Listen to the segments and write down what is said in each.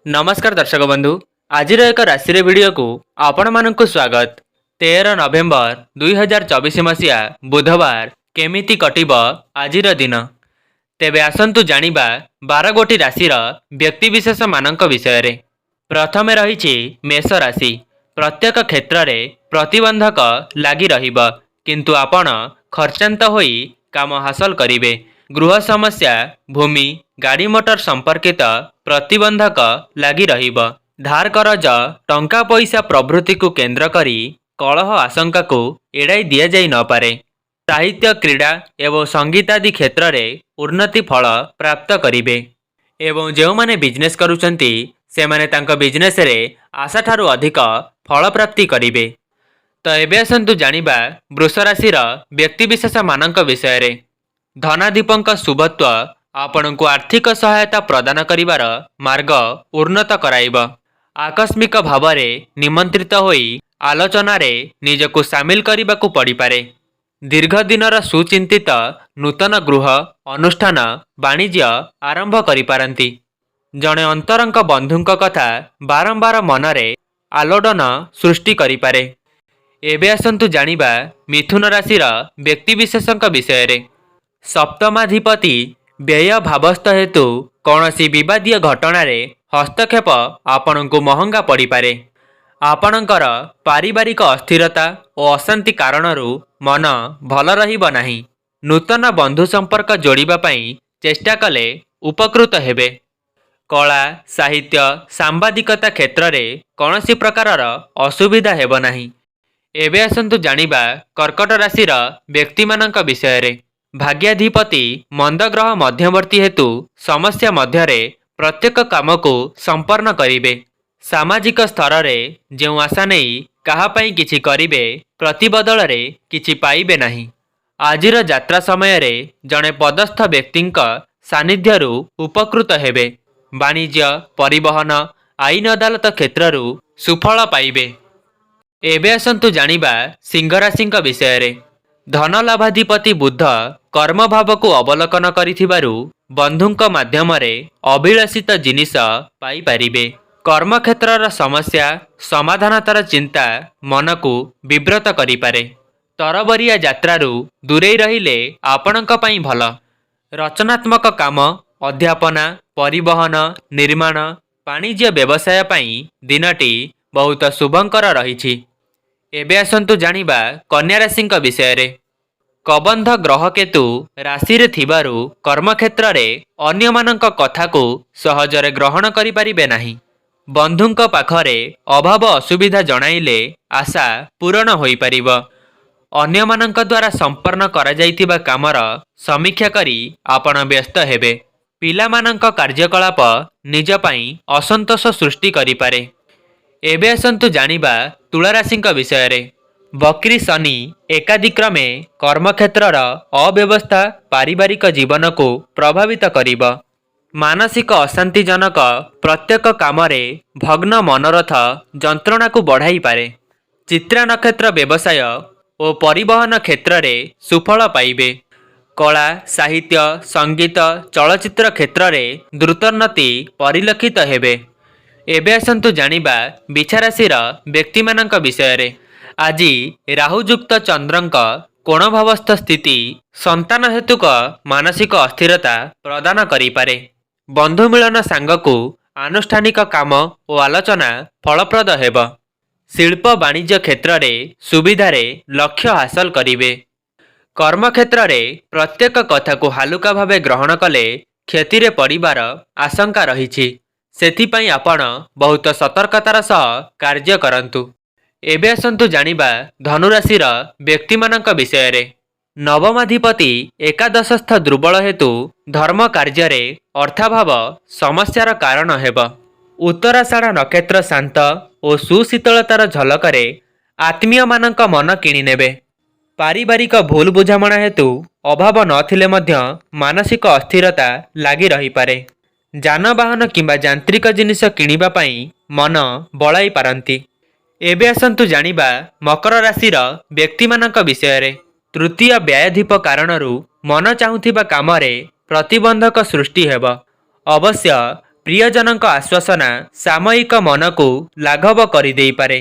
नमस्कार दर्शक बंधु आज एक राशि वीडियो को आपण मानक स्वागत। 13 नवेम्बर 2024 मसीहा बुधवार केमिति कटिब आजिर दिन। तेबे आसंतु जानिबा 12 गोटी राशि व्यक्तिविशेष मानक विषय रे। प्रथमे रही मेष राशि। प्रत्येक क्षेत्र में प्रतिबंधक लगी रहिबा, किंतु आपण खर्चांत होई काम हासिल करिवे। गृह समस्या, भूमि, गाड़ी मोटर संपर्कित प्रतिबंधक लगी रहिबा। धार करज, टंका पैसा प्रभृति को केंद्र करी कलह आशंका को एड़ाई दिया जाई न पारे। साहित्य, क्रीड़ा एवं संगीत आदि क्षेत्र में उन्नति फल प्राप्त करिवे। एवं जो माने बिजनेस करुचंती से माने तांको बिजनेस रे आशा ठारू अधिक फल प्राप्ति करिवे। तो एबे आसंतु जानिबा वृष राशि व्यक्तिविशेष मानक विषय रे। धनाधिपंक शुभत्व आपण को आर्थिक सहायता प्रदान करिवार मार्ग उन्नत कराइब। आकस्मिक भाव में निमंत्रित होई आलोचना रे निजको सामिल करने को पड़ी पारे। दीर्घ दिनर सुचिंतित नूतन गृह अनुष्ठान वाणिज्य आरंभ करिपारंती। जड़े अंतरंग बंधुंक कथा बारंबार मनरे आलोडन सृष्टि करिपारे। एबे आसंतु जानिबा मिथुन राशि व्यक्तिविशेषक विषय रे। सप्तमाधिपति व्यय भावस्थ हेतु कौनसी विवादीय घटना रे हस्तक्षेप आपण को महंगा पड़ी पारे। आपणकर पारिवारिक अस्थिरता और अशांति कारणरू मन भल रहिब नाही। नूतन बंधु संपर्क जोड़िबा पई चेष्टा कले उपकृत हेबे। कला, साहित्य, सांबादिकता क्षेत्र में कौनसी प्रकारर असुविधा हेब नाही। एबे आसंतु जानिबा कर्कट राशि व्यक्ति मानक विषय रे। भाग्याधिपति मंदग्रह मध्यवर्ती हेतु समस्या मध्यरे प्रत्येक काम को संपन्न करिवे। सामाजिक स्तर रे जो आशा नहीं काहापाई किछि करिवे, प्रतिबदल रे किछि पाइबे नाही। आजिर यात्रा समय रे जड़े पदस्थ व्यक्तिंक सानिध्यरु उपकृत हेबे। वाणिज्य, परिवहन, आईन अदालत क्षेत्ररू सुफल पाइबे। एबे आसंतु जानिबा सिंह राशिंक विषय रे। धन लाभाधिपति बुध कर्म भाव को अवलोकन करिथिबारु बंधुंक माध्यम रे अभिलाषित जिनिस पाई पारिबे। कर्म क्षेत्रर समस्या समाधानतर चिंता मन को विव्रत करि पारे। तरबरिया यात्रारू दूरेई रहिले आपणक पई भल। रचनात्मक काम, अध्यापना, परिवहन, निर्माण, वाणिज्य व्यवसाय पई दिनटी बहुत शुभंकर रहिछि। एबे आसंतु जानिबा कन्या राशिंक विषय रे। कबंध ग्रह केतु राशि रे थिबारु कर्मक्षेत्र रे अन्य मानक कथा को सहजरे ग्रहण करि परिबे नाही। बंधुंक पाखरे अभाव असुविधा जणाइले आशा पूर्ण होई परिबो। अन्य मानक द्वारा संपन्न करा जाइतिबा कामर समीक्षा करी आपण व्यस्त हेबे। पिला मानक कार्यकलाप निज पई असंतोष सृष्टि करि पारे। एबे आसंतु जानिबा तुला राशिंक विषय रे। वक्री शनि एकादिक्रमे कर्मक्षेत्रर अव्यवस्था पारिवारिक जीवन को प्रभावित करिब। मानसिक अशांतिजनक प्रत्येक कामरे भग्न मनोरथ जंत्रणा को बढ़ाई पारे। चित्रा नक्षत्र व्यवसाय और परिवहन क्षेत्र में सुफल पाइबे। कला, साहित्य, संगीत, चलचित्र क्षेत्र में द्रुतोन्नति परिलक्षित हेबे। एबे आसंतु जानिबा बिछा राशि व्यक्ति मानक विषय रे। आज राहुयुक्त चंद्रंक कोणभावस्थ स्थिति संतान हेतुक मानसिक अस्थिरता प्रदान करि पारे। बंधु मिलन सांगकु आनुष्ठानिक काम और आलोचना फलप्रद हेब। शिल्प वाणिज्य क्षेत्र में सुविधारे लक्ष्य हासिल करिवे। कर्मक्षेत्र में प्रत्येक कथा को हालुका भावे ग्रहण कले क्षति पड़िबार आशंका रहिछि। सेथिपाई आपण बहुत सतर्कतार सह कार्य करंतु। एबे आसंतु जानिबा धनुराशि व्यक्ति मानक विषय रे। नवमाधिपति एकादशस्थ दुर्बल हेतु धर्म कार्य रे अर्थाभाव समस्यार कारण हेब। उत्तराषाढ़ नक्षत्र शांत और सुशीतलतार झलकरे आत्मीय मानक मन किणी नेबे। पारिवारिक भूल बुझामणा हेतु अभाव नथिले मध्य मानसिक अस्थिरता लागी रही पारे। जानवाहन किंबा यांत्रिक जिनिस किणिबा पई मन बळाई पारंती। एबे आसंतु जानिबा मकर राशि व्यक्ति मानक विषय रे। तृतीय व्यायाधिप कारणरू मन चाहुथिबा कामरे प्रतिबंधक सृष्टि हेब। अवश्य ପ୍ରିୟଜନଙ୍କ ଆଶ୍ୱାସନା ସାମୟିକ ମନକୁ ଲାଘବ କରିଦେଇପାରେ।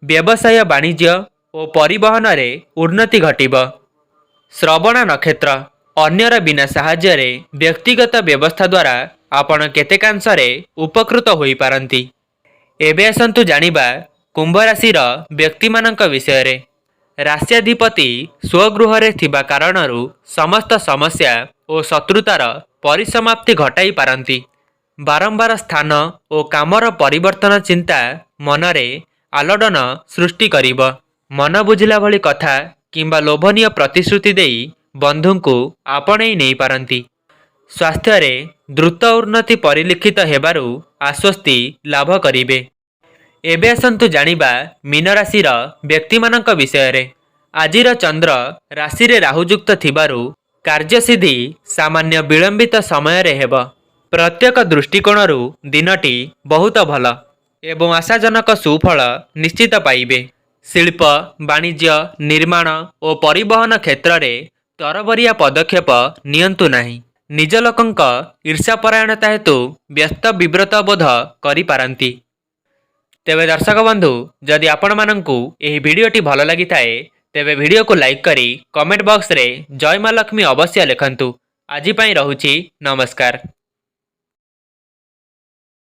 ବ୍ୟବସାୟ ବାଣିଜ୍ୟ ଓ ପରିବହନରେ ଉନ୍ନତି ଘଟିବ। ଶ୍ରବଣ ନକ୍ଷତ୍ର ଅନ୍ୟର ବିନା ସାହାଯ୍ୟରେ ବ୍ୟକ୍ତିଗତ ବ୍ୟବସ୍ଥା ଦ୍ୱାରା ଆପଣ କେତେକାଂଶରେ ଉପକୃତ ହୋଇପାରନ୍ତି। ଏବେ ଆସନ୍ତୁ ଜାଣିବା କୁମ୍ଭ ରାଶିର ବ୍ୟକ୍ତିମାନଙ୍କ ବିଷୟରେ। ରାଶ୍ୟାଧିପତି ସ୍ୱଗୃହରେ ଥିବା କାରଣରୁ ସମସ୍ତ ସମସ୍ୟା ଓ ଶତ୍ରୁତାର ପରିସମାପ୍ତି ଘଟାଇ ପାରନ୍ତି। ବାରମ୍ବାର ସ୍ଥାନ ଓ କାମର ପରିବର୍ତ୍ତନ ଚିନ୍ତା ମନରେ ଆଲୋଡ଼ନ ସୃଷ୍ଟି କରିବ। ମନ ବୁଝିଲା ଭଳି କଥା କିମ୍ବା ଲୋଭନୀୟ ପ୍ରତିଶ୍ରୁତି ଦେଇ ବନ୍ଧୁଙ୍କୁ ଆପଣେଇ ନେଇପାରନ୍ତି। ସ୍ୱାସ୍ଥ୍ୟରେ ଦ୍ରୁତ ଉନ୍ନତି ପରିଲକ୍ଷିତ ହେବାରୁ ଆଶ୍ୱସ୍ତି ଲାଭ କରିବେ। ଏବେ ଆସନ୍ତୁ ଜାଣିବା ମୀନ ରାଶିର ବ୍ୟକ୍ତିମାନଙ୍କ ବିଷୟରେ। ଆଜିର ଚନ୍ଦ୍ର ରାଶିରେ ରାହୁଯୁକ୍ତ ଥିବାରୁ କାର୍ଯ୍ୟସିଦ୍ଧି ସାମାନ୍ୟ ବିଳମ୍ବିତ ସମୟରେ ହେବ। ପ୍ରତ୍ୟେକ ଦୃଷ୍ଟିକୋଣରୁ ଦିନଟି ବହୁତ ଭଲ ଏବଂ ଆଶାଜନକ ସୁଫଳ ନିଶ୍ଚିତ ପାଇବେ। ଶିଳ୍ପ, ବାଣିଜ୍ୟ, ନିର୍ମାଣ ଓ ପରିବହନ କ୍ଷେତ୍ରରେ ତରବରିଆ ପଦକ୍ଷେପ ନିଅନ୍ତୁ ନାହିଁ। ନିଜ ଲୋକଙ୍କ ଈର୍ଷାପରାୟଣତା ହେତୁ ବ୍ୟସ୍ତ ବିବ୍ରତ ବୋଧ କରିପାରନ୍ତି। ତେବେ ଦର୍ଶକ ବନ୍ଧୁ, ଯଦି ଆପଣମାନଙ୍କୁ ଏହି ଭିଡ଼ିଓଟି ଭଲ ଲାଗିଥାଏ ତେବେ ଭିଡ଼ିଓକୁ ଲାଇକ୍ କରି କମେଣ୍ଟ ବକ୍ସରେ ଜୟ ମା ଲକ୍ଷ୍ମୀ ଅବଶ୍ୟ ଲେଖନ୍ତୁ। ଆଜି ପାଇଁ ରହୁଛି, ନମସ୍କାର।